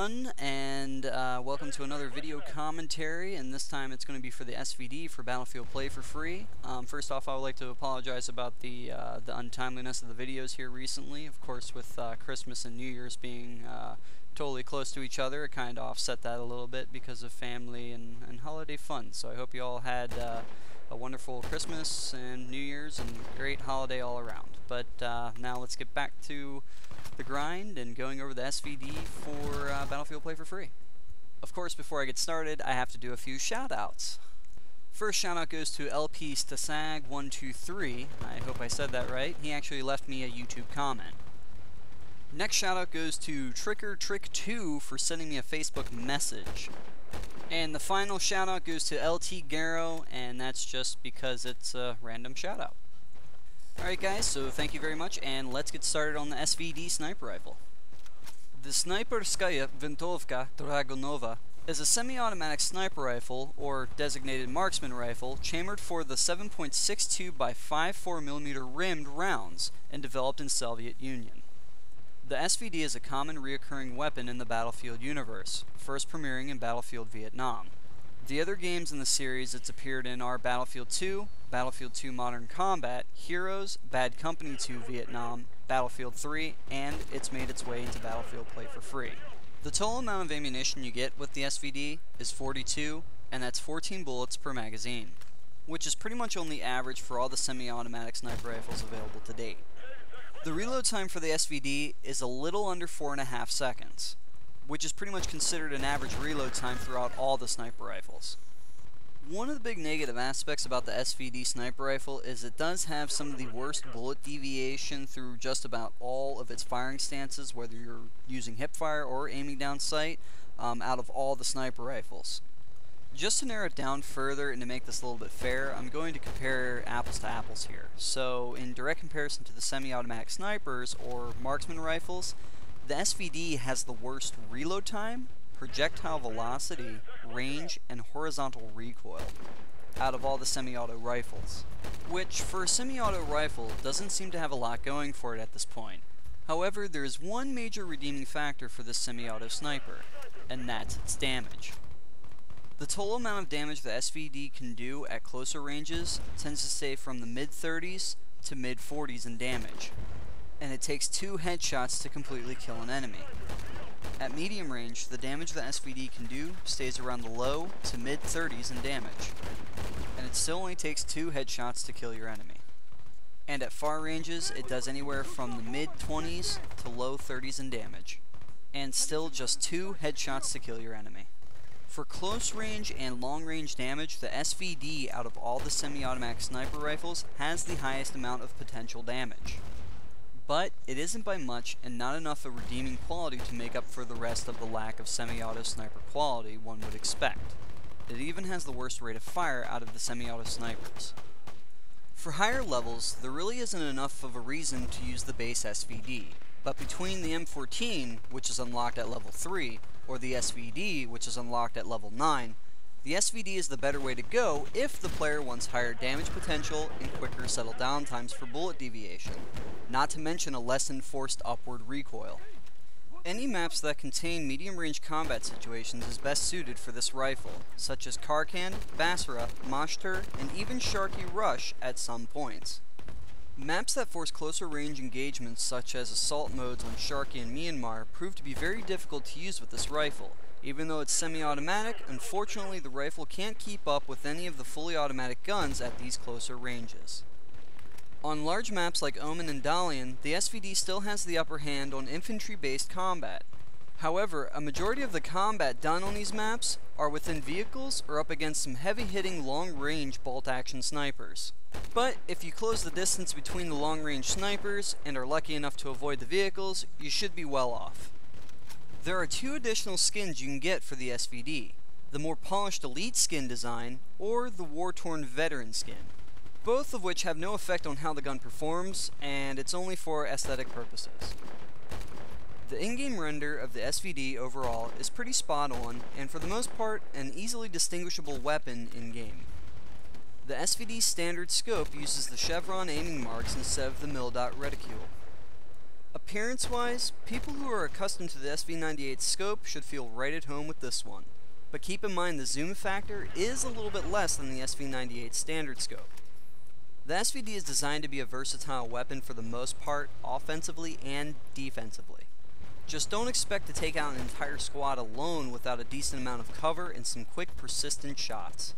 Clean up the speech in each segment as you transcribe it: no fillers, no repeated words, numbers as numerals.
everyone, and welcome to another video commentary, and this time it's going to be for the SVD for Battlefield Play4Free. First off, I would like to apologize about the untimeliness of the videos here recently. Of course, with Christmas and New Year's being totally close to each other, it kind of offset that a little bit because of family and holiday fun. So I hope you all had a wonderful Christmas and New Year's and great holiday all around. But now let's get back to the grind and going over the SVD for Battlefield Play4Free. Of course, before I get started, I have to do a few shoutouts. First shoutout goes to LP Stasag123. I hope I said that right. He actually left me a YouTube comment. Next shoutout goes to TrickerTrick2 for sending me a Facebook message. And the final shoutout goes to LT Garrow, and that's just because it's a random shoutout. Alright guys, so thank you very much, and let's get started on the SVD sniper rifle. The Sniperskaya Vintovka Dragunova is a semi-automatic sniper rifle, or designated marksman rifle, chambered for the 7.62 by 5.4mm rimmed rounds, and developed in Soviet Union. The SVD is a common reoccurring weapon in the Battlefield universe, first premiering in Battlefield Vietnam. The other games in the series it's appeared in are Battlefield 2, Battlefield 2 Modern Combat, Heroes, Bad Company 2 Vietnam, Battlefield 3, and it's made its way into Battlefield Play4Free. The total amount of ammunition you get with the SVD is 42, and that's 14 bullets per magazine, which is pretty much only average for all the semi-automatic sniper rifles available to date. The reload time for the SVD is a little under 4.5 seconds, which is pretty much considered an average reload time throughout all the sniper rifles. One of the big negative aspects about the SVD sniper rifle is it does have some of the worst bullet deviation through just about all of its firing stances, whether you're using hipfire or aiming down sight, out of all the sniper rifles. Just to narrow it down further and to make this a little bit fair, I'm going to compare apples to apples here. So in direct comparison to the semi-automatic snipers or marksman rifles, the SVD has the worst reload time, projectile velocity, range, and horizontal recoil out of all the semi-auto rifles, which for a semi-auto rifle doesn't seem to have a lot going for it at this point. However, there is one major redeeming factor for this semi-auto sniper, and that's its damage. The total amount of damage the SVD can do at closer ranges tends to stay from the mid-30s to mid-40s in damage, and it takes 2 headshots to completely kill an enemy. At medium range, the damage the SVD can do stays around the low to mid-30s in damage, and it still only takes 2 headshots to kill your enemy. And at far ranges, it does anywhere from the mid-20s to low 30s in damage, and still just 2 headshots to kill your enemy. For close range and long range damage, the SVD out of all the semi-automatic sniper rifles has the highest amount of potential damage. But it isn't by much and not enough of a redeeming quality to make up for the rest of the lack of semi-auto sniper quality one would expect. It even has the worst rate of fire out of the semi-auto snipers. For higher levels, there really isn't enough of a reason to use the base SVD, but between the M14, which is unlocked at level 3, or the SVD, which is unlocked at level 9, the SVD is the better way to go if the player wants higher damage potential and quicker settle down times for bullet deviation, not to mention a less enforced upward recoil. Any maps that contain medium-range combat situations is best suited for this rifle, such as Karkand, Basra, Mashtur, and even Sharky Rush at some points. Maps that force closer range engagements such as assault modes on Sharky and Myanmar prove to be very difficult to use with this rifle. Even though it's semi-automatic, unfortunately the rifle can't keep up with any of the fully automatic guns at these closer ranges. On large maps like Omen and Dalian, the SVD still has the upper hand on infantry-based combat. However, a majority of the combat done on these maps are within vehicles or up against some heavy-hitting long-range bolt-action snipers. But if you close the distance between the long-range snipers and are lucky enough to avoid the vehicles, you should be well off. There are 2 additional skins you can get for the SVD, the more polished Elite skin design or the war-torn Veteran skin, both of which have no effect on how the gun performs, and it's only for aesthetic purposes. The in-game render of the SVD overall is pretty spot on, and for the most part, an easily distinguishable weapon in-game. The SVD standard scope uses the chevron aiming marks instead of the mil-dot reticule. Appearance-wise, people who are accustomed to the SV98 scope should feel right at home with this one. But keep in mind the zoom factor is a little bit less than the SV98 standard scope. The SVD is designed to be a versatile weapon for the most part, offensively and defensively. Just don't expect to take out an entire squad alone without a decent amount of cover and some quick, persistent shots.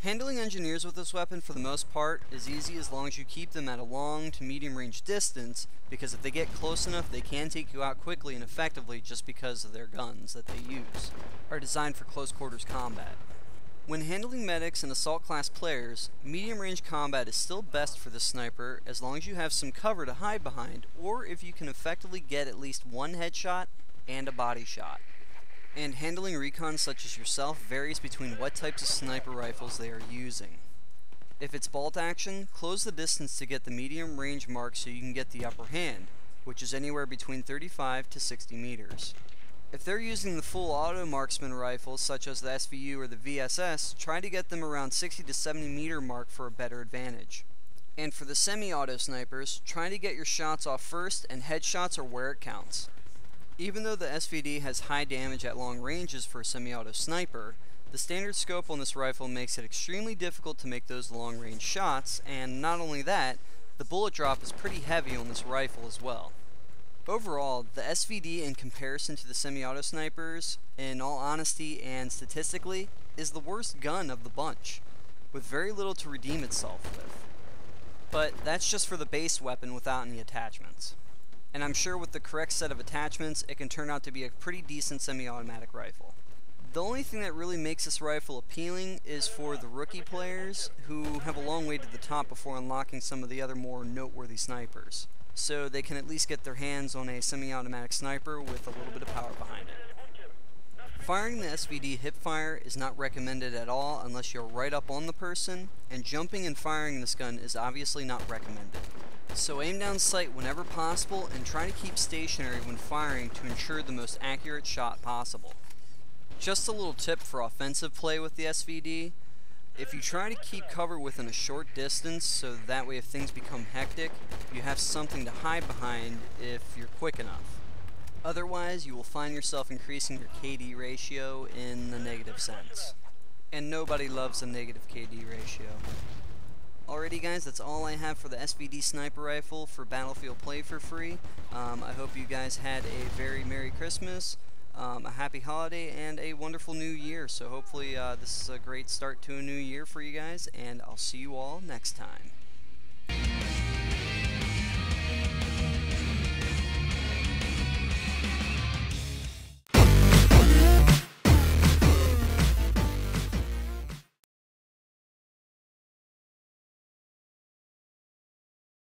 Handling engineers with this weapon for the most part is easy as long as you keep them at a long to medium range distance, because if they get close enough they can take you out quickly and effectively just because of their guns that they use are designed for close quarters combat. When handling medics and assault class players, medium range combat is still best for the sniper as long as you have some cover to hide behind, or if you can effectively get at least one headshot and a body shot. And handling recon such as yourself varies between what types of sniper rifles they are using. If it's bolt action, close the distance to get the medium range mark so you can get the upper hand, which is anywhere between 35 to 60 meters. If they're using the full auto marksman rifles such as the SVU or the VSS, try to get them around 60 to 70 meter mark for a better advantage. And for the semi-auto snipers, try to get your shots off first, and headshots are where it counts. Even though the SVD has high damage at long ranges for a semi-auto sniper, the standard scope on this rifle makes it extremely difficult to make those long range shots, and not only that, the bullet drop is pretty heavy on this rifle as well. Overall, the SVD in comparison to the semi-auto snipers, in all honesty and statistically, is the worst gun of the bunch, with very little to redeem itself with. But that's just for the base weapon without any attachments. And I'm sure with the correct set of attachments, it can turn out to be a pretty decent semi-automatic rifle. The only thing that really makes this rifle appealing is for the rookie players who have a long way to the top before unlocking some of the other more noteworthy snipers, so they can at least get their hands on a semi-automatic sniper with a little bit of power behind it. Firing the SVD hipfire is not recommended at all unless you're right up on the person, and jumping and firing this gun is obviously not recommended. So aim down sight whenever possible and try to keep stationary when firing to ensure the most accurate shot possible. Just a little tip for offensive play with the SVD: if you try to keep cover within a short distance so that way if things become hectic, you have something to hide behind if you're quick enough. Otherwise, you will find yourself increasing your KD ratio in the negative sense. And nobody loves a negative KD ratio. Alrighty guys, that's all I have for the SVD sniper rifle for Battlefield Play4Free. I hope you guys had a very Merry Christmas, a happy holiday, and a wonderful new year. So hopefully this is a great start to a new year for you guys, and I'll see you all next time.